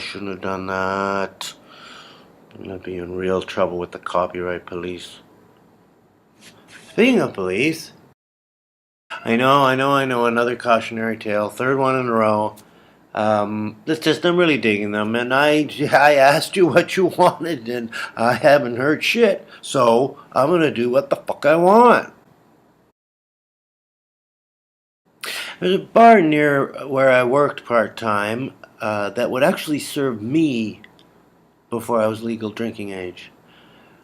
I shouldn't have done that. I'm gonna be in real trouble with the copyright police. Speaking of police, I know, another cautionary tale, third one in a row. It's just, I'm really digging them, and I asked you what you wanted, and I haven't heard shit, so I'm gonna do what the fuck I want. There's a bar near where I worked part-time that would actually serve me before I was legal drinking age.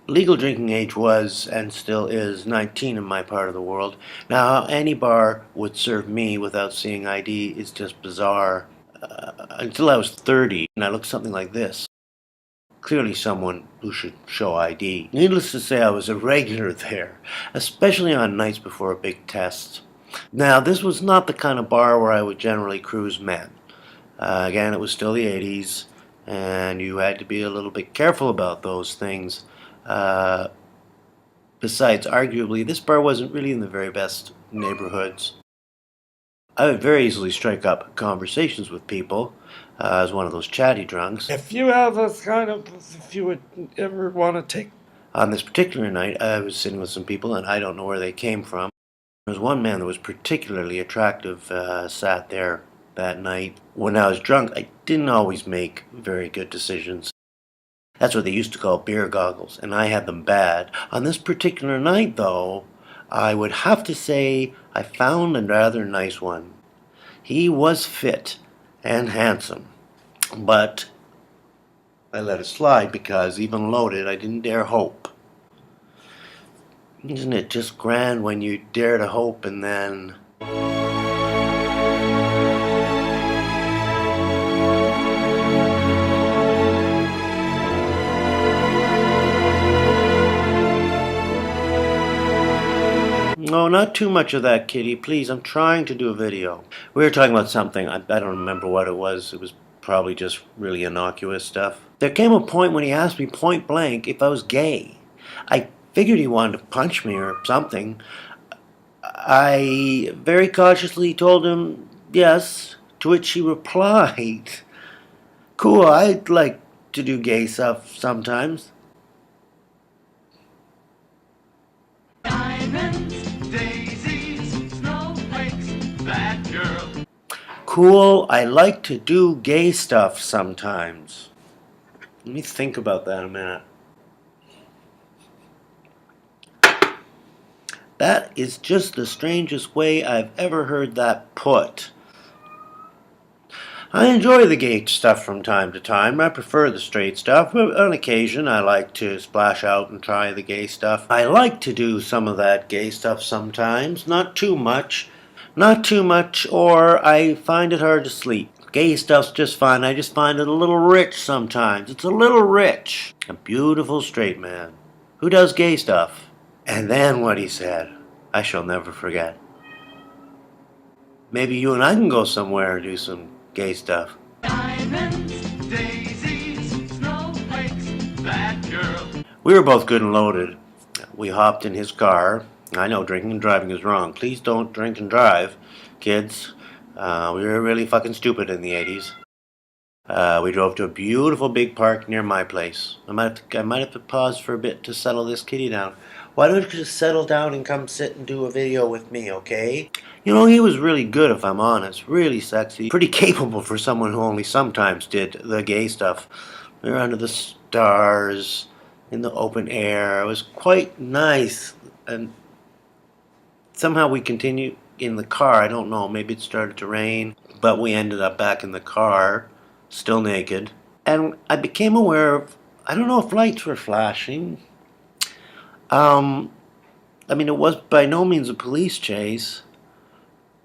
Legal drinking age was, and still is, 19 in my part of the world. Now, any bar would serve me without seeing ID is just bizarre. Until I was 30, and I looked something like this. Clearly someone who should show ID. Needless to say, I was a regular there, especially on nights before a big test. Now, this was not the kind of bar where I would generally cruise men. Again, it was still the 80s, and you had to be a little bit careful about those things. Besides, arguably, this bar wasn't really in the very best neighborhoods. I would very easily strike up conversations with people as one of those chatty drunks. If you would ever want to take... On this particular night, I was sitting with some people, and I don't know where they came from. There was one man that was particularly attractive sat there that night. When I was drunk, I didn't always make very good decisions. That's what they used to call beer goggles, and I had them bad. On this particular night, though, I would have to say I found a rather nice one. He was fit and handsome, but I let it slide because, even loaded, I didn't dare hope. Isn't it just grand when you dare to hope and then... No, not too much of that, Kitty. Please, I'm trying to do a video. We were talking about something. I don't remember what it was. It was probably just really innocuous stuff. There came a point when he asked me point blank if I was gay. I figured he wanted to punch me or something. I very cautiously told him yes, to which he replied, "Cool, I'd like to do gay stuff sometimes." Cool, I like to do gay stuff sometimes. Let me think about that a minute. That is just the strangest way I've ever heard that put. I enjoy the gay stuff from time to time. I prefer the straight stuff, but on occasion I like to splash out and try the gay stuff. I like to do some of that gay stuff sometimes, not too much. Not too much, or I find it hard to sleep. Gay stuff's just fine. I just find it a little rich sometimes. It's a little rich. A beautiful straight man who does gay stuff. And then what he said, I shall never forget. Maybe you and I can go somewhere and do some gay stuff. Diamonds, daisies, snowflakes, that girl. We were both good and loaded. We hopped in his car. I know drinking and driving is wrong. Please don't drink and drive, kids. We were really fucking stupid in the 80s. We drove to a beautiful big park near my place. I might have to pause for a bit to settle this kitty down. Why don't you just settle down and come sit and do a video with me, okay? You know, he was really good, if I'm honest. Really sexy. Pretty capable for someone who only sometimes did the gay stuff. We were under the stars, in the open air. It was quite nice. And somehow we continued in the car. I don't know, maybe it started to rain, but we ended up back in the car, still naked. And I became aware of, I don't know if lights were flashing. I mean, it was by no means a police chase.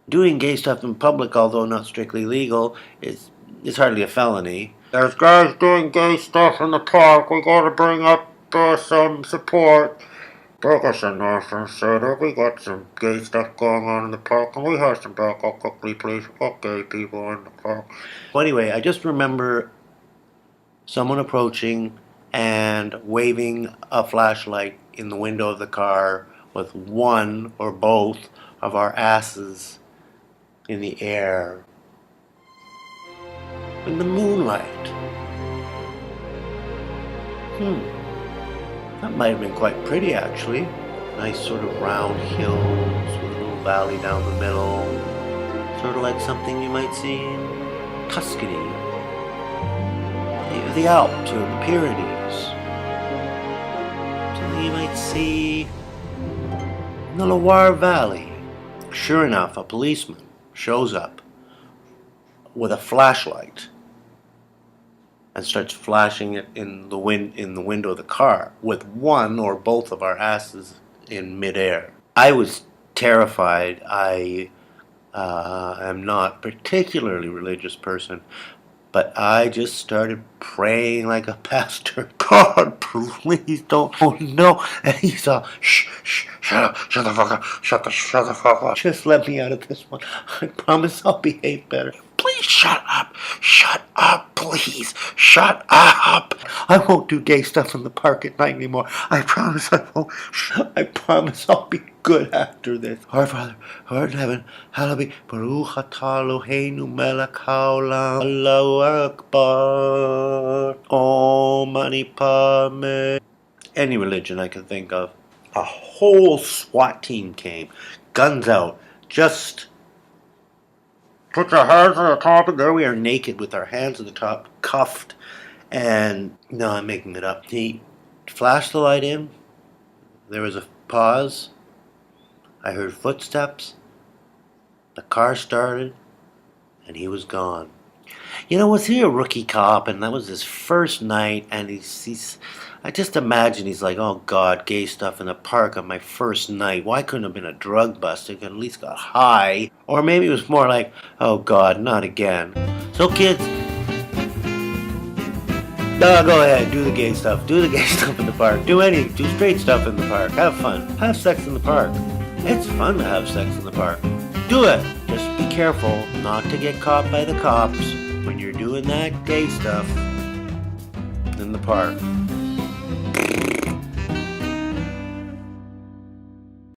Doing gay stuff in public, although not strictly legal, is hardly a felony. There's guys doing gay stuff in the park. We gotta bring up some support. Take us a north and south. We got some gay stuff going on in the park. Can we have some backup quickly, please? We've got gay people in the park. Well, anyway, I just remember someone approaching and waving a flashlight in the window of the car with one or both of our asses in the air in the moonlight. That might have been quite pretty, actually. Nice sort of round hills with a little valley down the middle. Sort of like something you might see in Tuscany. The Alps or the Pyrenees. Something you might see in the Loire Valley. Sure enough, a policeman shows up with a flashlight and starts flashing it in the window of the car with one or both of our asses in midair. I was terrified. I am not a particularly religious person, but I just started praying like a pastor. God, please don't. Oh no! And he's all, shh, shut up, shut the fuck up, shut the fuck up. Just let me out of this one. I promise I'll behave better. Please shut up, please, shut up. I won't do gay stuff in the park at night anymore. I promise I won't. I promise I'll be good after this. Our Father, who art in heaven, hallowed be. Baruch atah Eloheinu melech haolam. Allahu Akbar. Om mani padme. Any religion I can think of. A whole SWAT team came, guns out, just put your hands on the top, and there we are naked with our hands on the top, cuffed, and no, I'm making it up. He flashed the light in, there was a pause, I heard footsteps, the car started, and he was gone. You know, was he a rookie cop, and that was his first night, and he's I just imagine he's like, oh God, gay stuff in the park on my first night. Why couldn't it have been a drug bust? I could at least got high. Or maybe it was more like, oh God, not again. So kids, go ahead, do the gay stuff. Do the gay stuff in the park. Do straight stuff in the park. Have fun. Have sex in the park. It's fun to have sex in the park. Do it. Just be careful not to get caught by the cops when you're doing that gay stuff in the park.